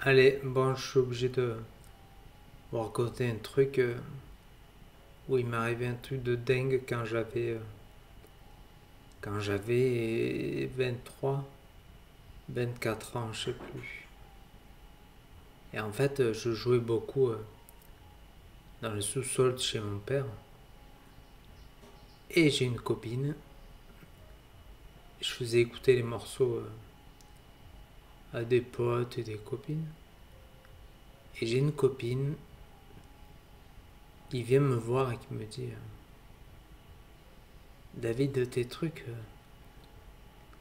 Allez, bon, je suis obligé de vous raconter un truc où il m'est arrivé un truc de dingue quand j'avais 23, 24 ans, je sais plus. Et en fait, je jouais beaucoup dans le sous-sol de chez mon père. Et j'ai une copine. Je faisais écouter les morceaux à des potes et des copines. Et j'ai une copine qui vient me voir et qui me dit David, tes trucs,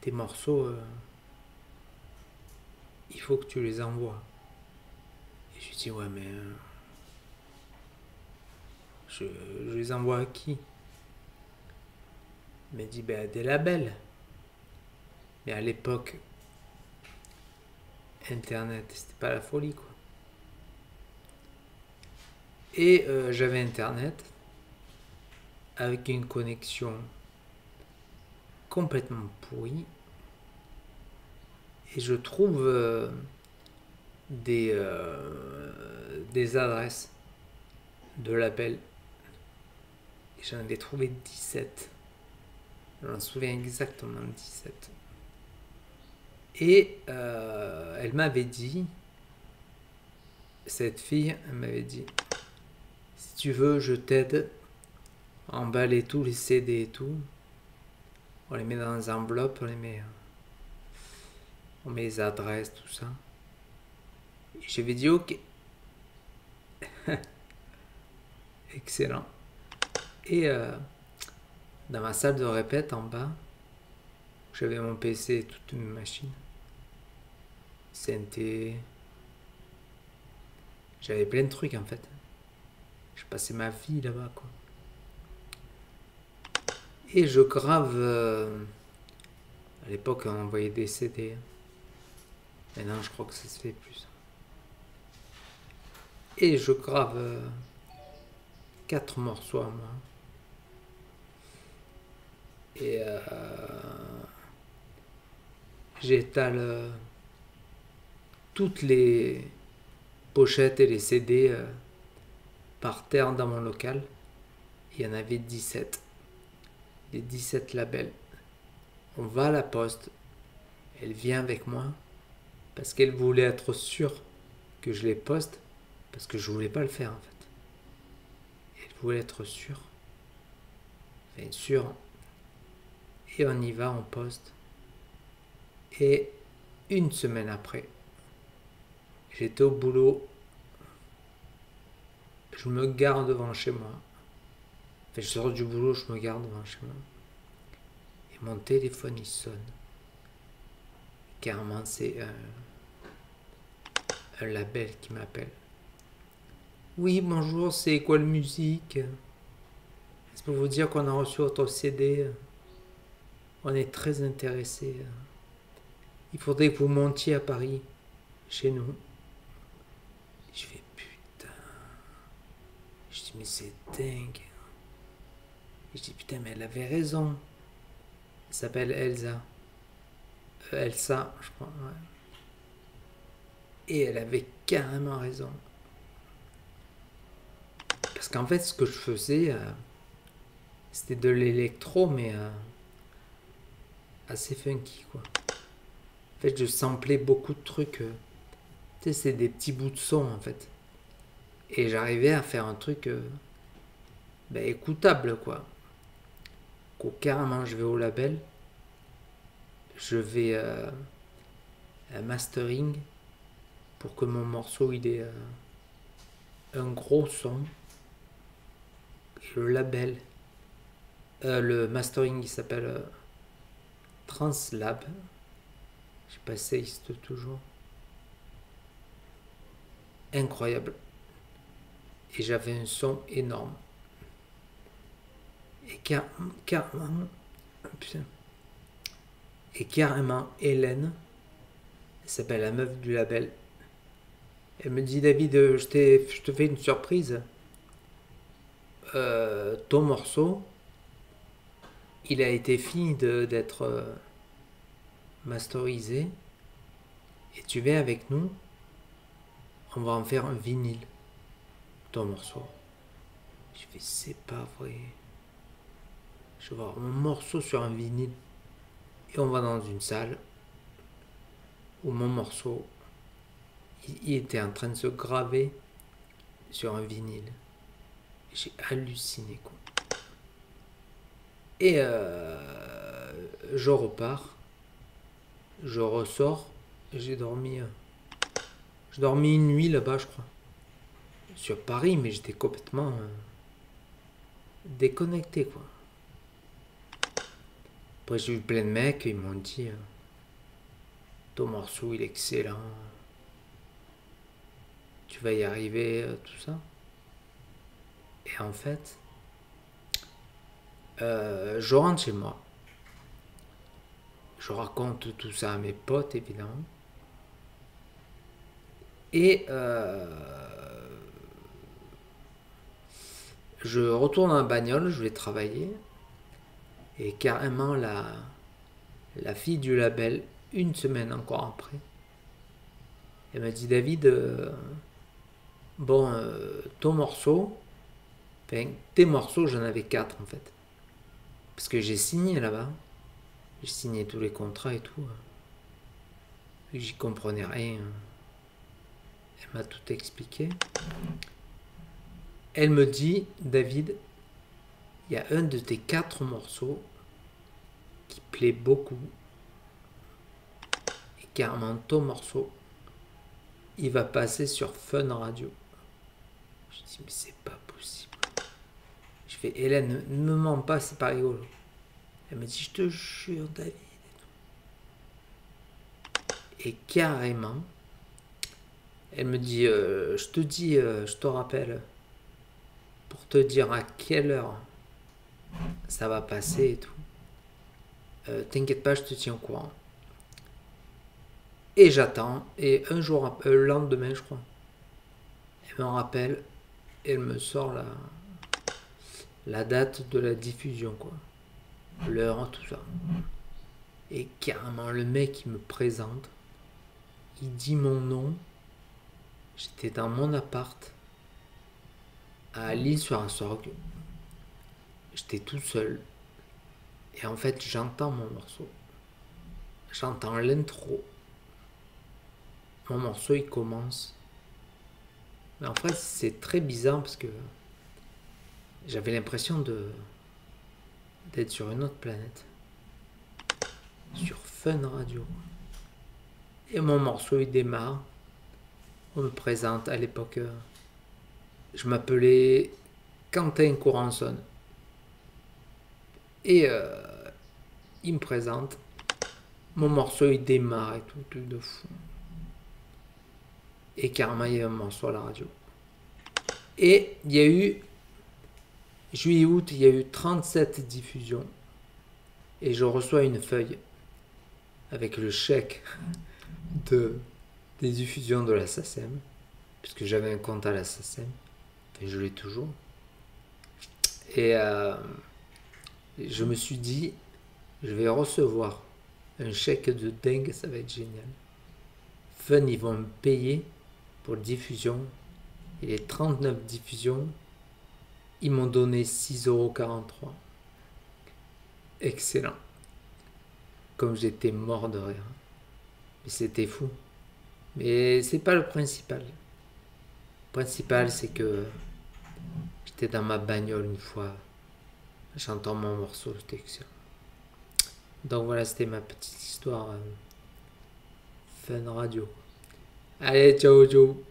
tes morceaux, il faut que tu les envoies. Et je lui dis ouais, mais je les envoie à qui? Il m'a dit ben à des labels. Mais à l'époque, internet, c'était pas la folie quoi. Et j'avais internet avec une connexion complètement pourrie. Et je trouve des adresses de labels. Et j'en avais trouvé 17. Je m'en souviens exactement 17. Et elle m'avait dit, cette fille, elle m'avait dit, si tu veux, je t'aide à emballer tous les CD et tout. On les met dans des enveloppes, on met les adresses, tout ça. Et j'avais dit ok, excellent. Et dans ma salle de répète en bas, j'avais mon PC et toute une machine. Synthé. J'avais plein de trucs en fait. Je passais ma vie là-bas quoi. Et je grave. À l'époque, on envoyait des CD. Maintenant, je crois que ça se fait plus. Et je grave 4 morceaux à moi. Et j'étale toutes les pochettes et les CD par terre dans mon local. Il y en avait 17. Les 17 labels. On va à la poste. Elle vient avec moi parce qu'elle voulait être sûre que je les poste parce que je voulais pas le faire en fait. Elle voulait être sûre. Bien sûr. Et on y va, on poste. Et une semaine après, j'étais au boulot. Je me gare devant chez moi. Enfin, je sors du boulot, je me gare devant chez moi. Et mon téléphone, il sonne. Carrément, c'est un label qui m'appelle. Oui, bonjour, c'est École Musique. C'est pour vous dire qu'on a reçu votre CD. On est très intéressés. Il faudrait que vous montiez à Paris, chez nous. Je fais putain. Je dis mais c'est dingue. Je dis putain mais elle avait raison. Elle s'appelle Elsa. Elsa, je crois. Ouais. Et elle avait carrément raison. Parce qu'en fait ce que je faisais, c'était de l'électro mais assez funky quoi. En fait je samplais beaucoup de trucs. Tu sais c'est des petits bouts de son en fait. Et j'arrivais à faire un truc écoutable quoi. Carrément je vais au label, je vais à mastering pour que mon morceau il ait un gros son. Et le label, le mastering il s'appelle Translab. Je sais pas si ça existe toujours. Incroyable. Et j'avais un son énorme. Et carrément, putain. Et carrément, Hélène, elle s'appelle la meuf du label. Elle me dit David, je te fais une surprise. Ton morceau, il a été fini d'être masterisé. Et tu viens avec nous on va en faire un vinyle, ton morceau. Je fais, c'est pas vrai. Je vais voir mon morceau sur un vinyle. Et on va dans une salle où mon morceau, il était en train de se graver sur un vinyle. J'ai halluciné, quoi. Et je repars, je ressors, j'ai dormi une nuit là-bas, je crois, sur Paris, mais j'étais complètement déconnecté, quoi. Après, j'ai eu plein de mecs, ils m'ont dit ton morceau, il est excellent, tu vas y arriver, tout ça. Et en fait, je rentre chez moi, je raconte tout ça à mes potes, évidemment. Et je retourne dans la bagnole, je vais travailler. Et carrément, la fille du label, une semaine encore après, elle m'a dit, David, ton morceau, enfin, tes morceaux, j'en avais 4 en fait. Parce que j'ai signé là-bas. J'ai signé tous les contrats et tout. J'y comprenais rien. Elle m'a tout expliqué. Elle me dit, David, il y a un de tes 4 morceaux qui plaît beaucoup. Et carrément, ton morceau, il va passer sur Fun Radio. Je dis, mais c'est pas possible. Je fais, Hélène, ne me mens pas, c'est pas rigolo. Elle me dit, je te jure, David. Et carrément, elle me dit, je te rappelle, pour te dire à quelle heure ça va passer et tout. T'inquiète pas, je te tiens au courant. Et j'attends, et un jour, le lendemain, je crois, elle me rappelle, elle me sort la date de la diffusion, quoi. L'heure, tout ça. Et carrément, le mec, il me présente, il dit mon nom. J'étais dans mon appart, à L'Île-sur-Assorgue. J'étais tout seul. Et en fait, j'entends mon morceau. J'entends l'intro. Mon morceau, il commence. Mais en fait, c'est très bizarre parce que j'avais l'impression d'être sur une autre planète. Sur Fun Radio. Et mon morceau, il démarre. On me présente à l'époque. Je m'appelais Quentin Corançon. Et il me présente. Mon morceau, il démarre et tout, truc de fou. Et carrément, il y a un morceau à la radio. Et il y a eu, juillet-août, il y a eu 37 diffusions. Et je reçois une feuille avec le chèque des diffusions de la SACEM. Puisque j'avais un compte à la SACEM. Et je l'ai toujours. Et je me suis dit, je vais recevoir un chèque de dingue, ça va être génial. Fun, ils vont me payer pour diffusion. Et les 39 diffusions, ils m'ont donné 6,43 €. Excellent. Comme j'étais mort de rire. Mais c'était fou. Mais c'est pas le principal. Le principal, c'est que j'étais dans ma bagnole une fois. J'entends mon morceau, c'était excellent. Donc voilà, c'était ma petite histoire Fun Radio. Allez, ciao, ciao.